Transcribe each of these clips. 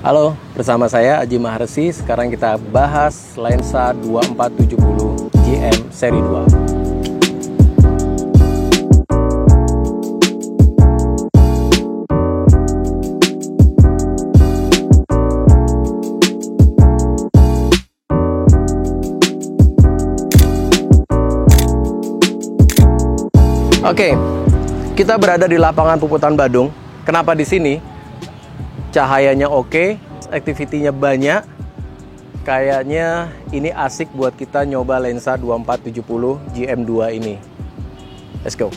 Halo, bersama saya Aji Mahresi. Sekarang kita bahas lensa 2470 GM seri 2. Oke, kita berada di lapangan Puputan Badung. Kenapa di sini? Cahayanya oke, activity-nya banyak. Kayaknya ini asik buat kita nyoba lensa 2470 GM2 ini. Let's go.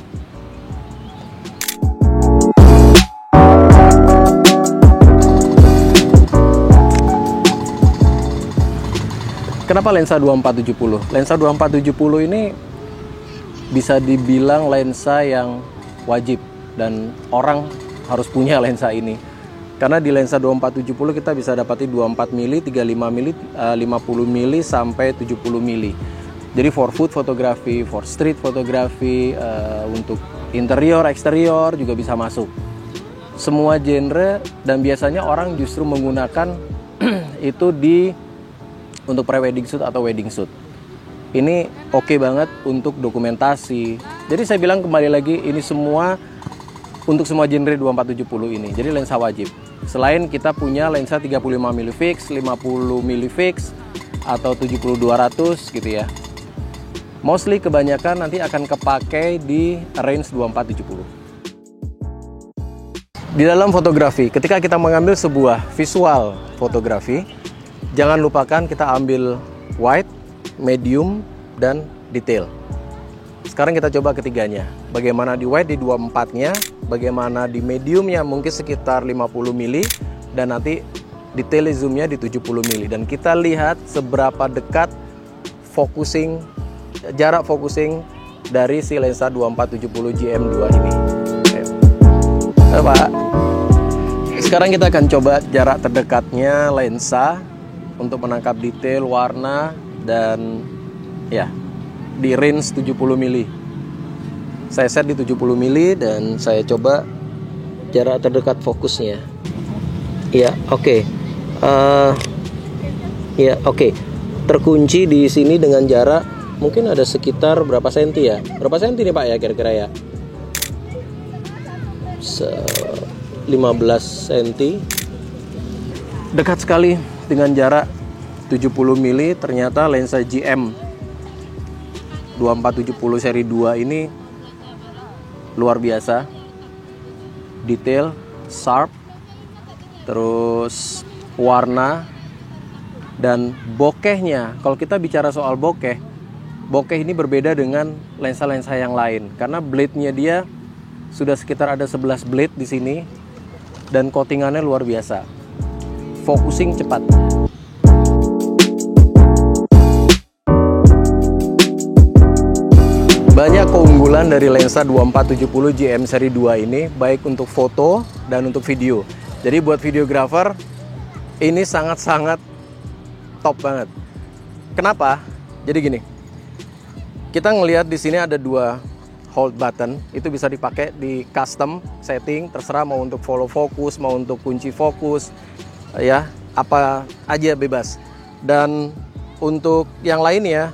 Kenapa lensa 2470? Lensa 2470 ini bisa dibilang lensa yang wajib dan orang harus punya lensa ini. Karena di lensa 2470 kita bisa dapati 24 mili, 35 mili, 50 mili sampai 70 mili. Jadi for food fotografi, for street fotografi, untuk interior, eksterior juga bisa masuk. Semua genre, dan biasanya orang justru menggunakan itu untuk pre-wedding shoot atau wedding shoot. Ini oke banget untuk dokumentasi. Jadi saya bilang kembali lagi, ini semua untuk semua genre 2470 ini. Jadi lensa wajib. Selain kita punya lensa 35 mili fix, 50 mili fix, atau 70-200 gitu ya. Mostly kebanyakan nanti akan kepakai di range 2470. Di dalam fotografi, ketika kita mengambil sebuah visual fotografi, jangan lupakan kita ambil wide, medium, dan detail. Sekarang kita coba ketiganya. Bagaimana di wide di 24-nya, bagaimana di mediumnya mungkin sekitar 50 mili, dan nanti di telezoomnya di 70 mili. Dan kita lihat seberapa dekat focusing, jarak focusing dari si lensa 2470 GM2 ini. Oke. Pak. Sekarang kita akan coba jarak terdekatnya lensa untuk menangkap detail, warna, dan ya di range 70 mili. Saya set di 70 mili dan saya coba jarak terdekat fokusnya. Ya, oke. Ya, oke. Terkunci di sini dengan jarak mungkin ada sekitar berapa senti ya? Berapa senti nih Pak ya kira-kira ya? 15 senti. Dekat sekali dengan jarak 70 mili. Ternyata lensa GM 2470 seri 2 ini luar biasa, detail, sharp, terus warna, dan bokehnya. Kalau kita bicara soal bokeh ini berbeda dengan lensa-lensa yang lain karena blade-nya dia sudah sekitar ada 11 blade di sini dan coatingannya luar biasa. Focusing cepat. Banyak keunggulan dari lensa 2470 GM seri 2 ini, baik untuk foto dan untuk video. Jadi buat videographer ini sangat-sangat top banget. Kenapa? Jadi gini. Kita ngelihat di sini ada dua hold button, itu bisa dipakai di custom setting, terserah mau untuk follow focus, mau untuk kunci fokus, ya, apa aja bebas. Dan untuk yang lainnya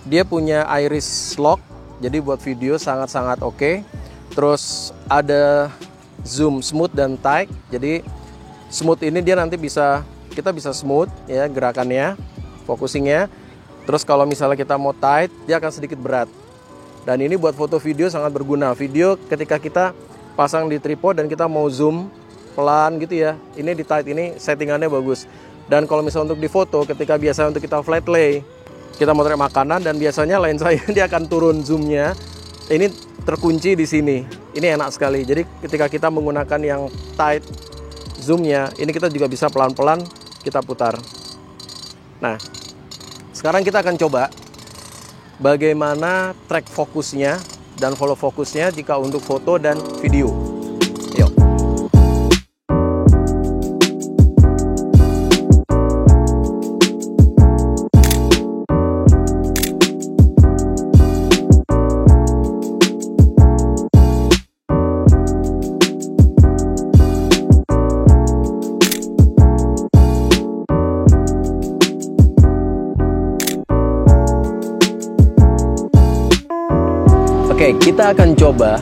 dia punya iris lock, jadi buat video sangat-sangat oke. Terus ada zoom smooth dan tight. Jadi smooth ini dia nanti kita bisa smooth ya gerakannya, focusingnya. Terus kalau misalnya kita mau tight, dia akan sedikit berat. Dan ini buat foto video sangat berguna. Video ketika kita pasang di tripod dan kita mau zoom pelan gitu ya. Ini di tight ini settingannya bagus. Dan kalau misalnya untuk di foto, ketika biasa untuk kita flat lay, kita motret makanan dan biasanya lensa dia akan turun zoomnya. Ini terkunci di sini. Ini enak sekali. Jadi ketika kita menggunakan yang tight zoomnya, ini kita juga bisa pelan-pelan kita putar. Nah, sekarang kita akan coba bagaimana track fokusnya dan follow fokusnya jika untuk foto dan video. Yuk. Oke, kita akan coba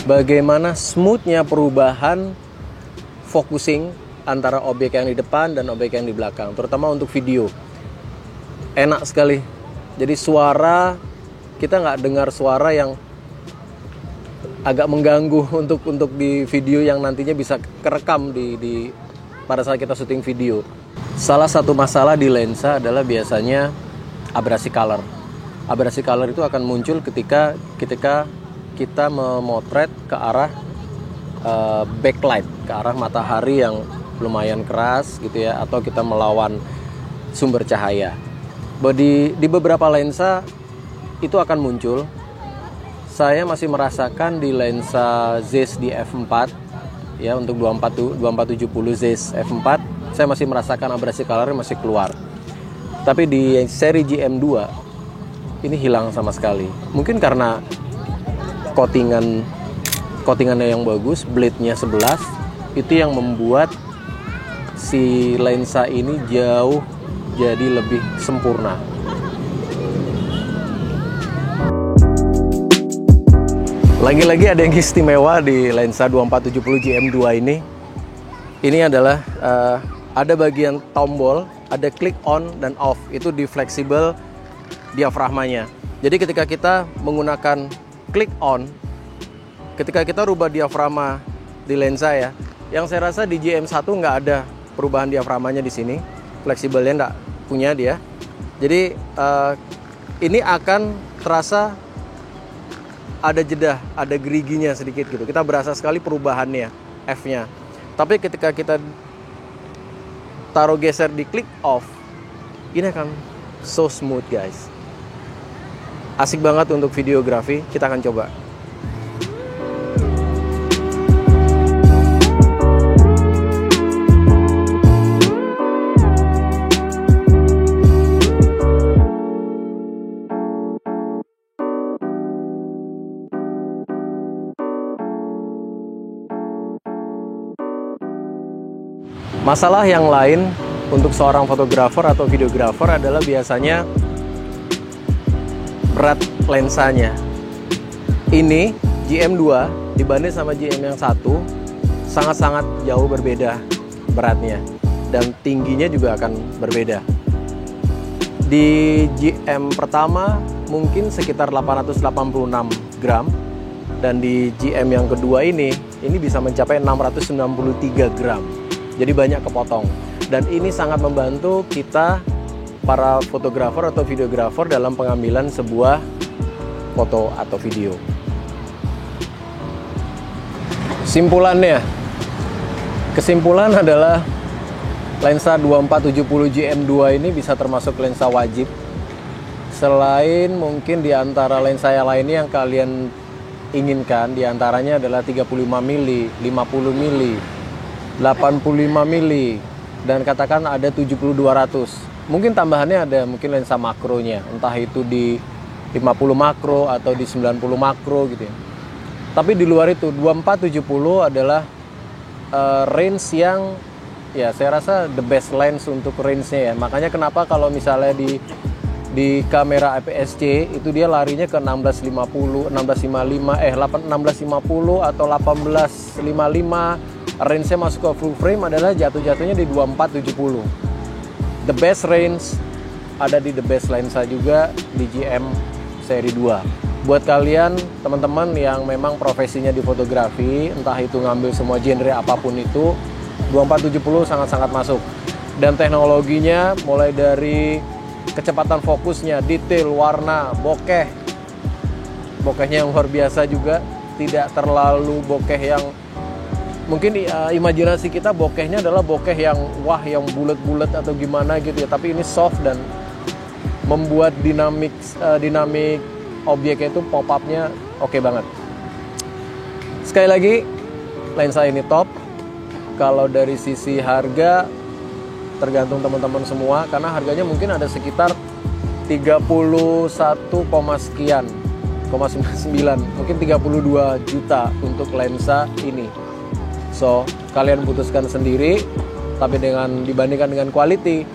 bagaimana smoothnya perubahan focusing antara objek yang di depan dan objek yang di belakang, terutama untuk video. Enak sekali. Jadi suara, kita nggak dengar suara yang agak mengganggu untuk di video yang nantinya bisa kerekam pada saat kita syuting video. Salah satu masalah di lensa adalah biasanya abrasi color. Abrasi color itu akan muncul ketika kita memotret ke arah backlight, ke arah matahari yang lumayan keras gitu ya, atau kita melawan sumber cahaya. Di beberapa lensa itu akan muncul. Saya masih merasakan di lensa Zeiss di f4 ya, untuk 2470 Zeiss f4 saya masih merasakan abrasi color masih keluar. Tapi di seri GM2 ini hilang sama sekali. Mungkin karena coatingannya yang bagus, blade-nya 11, itu yang membuat si lensa ini jauh jadi lebih sempurna. Lagi-lagi ada yang istimewa di lensa 2470 GM2 ini. Ini adalah ada bagian tombol, ada click on dan off. Itu di fleksibel diafragmanya. Jadi ketika kita menggunakan click on, ketika kita rubah diafragma di lensa ya, yang saya rasa di GM1 nggak ada perubahan diafragmanya di sini, fleksibelnya nggak punya dia. Jadi ini akan terasa ada jeda, ada geriginya sedikit gitu. Kita berasa sekali perubahannya, F-nya. Tapi ketika kita taruh geser di click off, ini akan so smooth guys. Asik banget untuk videografi, kita akan coba. Masalah yang lain untuk seorang fotografer atau videografer adalah biasanya berat lensanya. Ini GM2 dibanding sama GM yang satu sangat-sangat jauh berbeda beratnya, dan tingginya juga akan berbeda. Di GM pertama mungkin sekitar 886 gram, dan di GM yang kedua ini bisa mencapai 693 gram. Jadi banyak kepotong, dan ini sangat membantu kita para fotografer atau videografer dalam pengambilan sebuah foto atau video. Kesimpulan adalah lensa 2470 GM2 ini bisa termasuk lensa wajib. Selain mungkin di antara lensa yang lainnya yang kalian inginkan, di antaranya adalah 35 mili, 50 mili, 85 mili, dan katakan ada 70-200. Mungkin tambahannya ada mungkin lensa makronya, entah itu di 50 makro atau di 90 makro gitu ya. Tapi di luar itu 2470 adalah range yang ya saya rasa the best lens untuk range-nya ya. Makanya kenapa kalau misalnya di kamera APS-C itu dia larinya ke 1650, 1655, 1650 atau 1855. Range-nya masuk ke full frame adalah jatuhnya di 2470. The best range ada di the best lensa juga di GM seri 2. Buat kalian teman-teman yang memang profesinya di fotografi, entah itu ngambil semua genre apapun itu, 2470 sangat-sangat masuk. Dan teknologinya mulai dari kecepatan fokusnya, detail, warna, bokehnya yang luar biasa juga, tidak terlalu bokeh yang mungkin imajinasi kita bokehnya adalah bokeh yang wah, yang bulat-bulat atau gimana gitu ya, tapi ini soft dan membuat dinamik objeknya itu pop up-nya oke banget. Sekali lagi, lensa ini top. Kalau dari sisi harga tergantung teman-teman semua, karena harganya mungkin ada sekitar 31, sekian, 99, mungkin 32 juta untuk lensa ini. So, kalian putuskan sendiri, tapi dibandingkan dengan quality,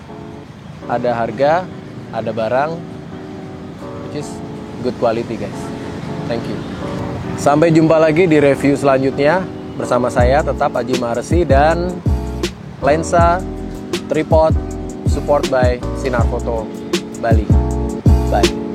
ada harga, ada barang, which is good quality guys. Thank you. Sampai jumpa lagi di review selanjutnya bersama saya tetap Aji Mahresi dan lensa tripod support by Sinar Foto Bali. Bye.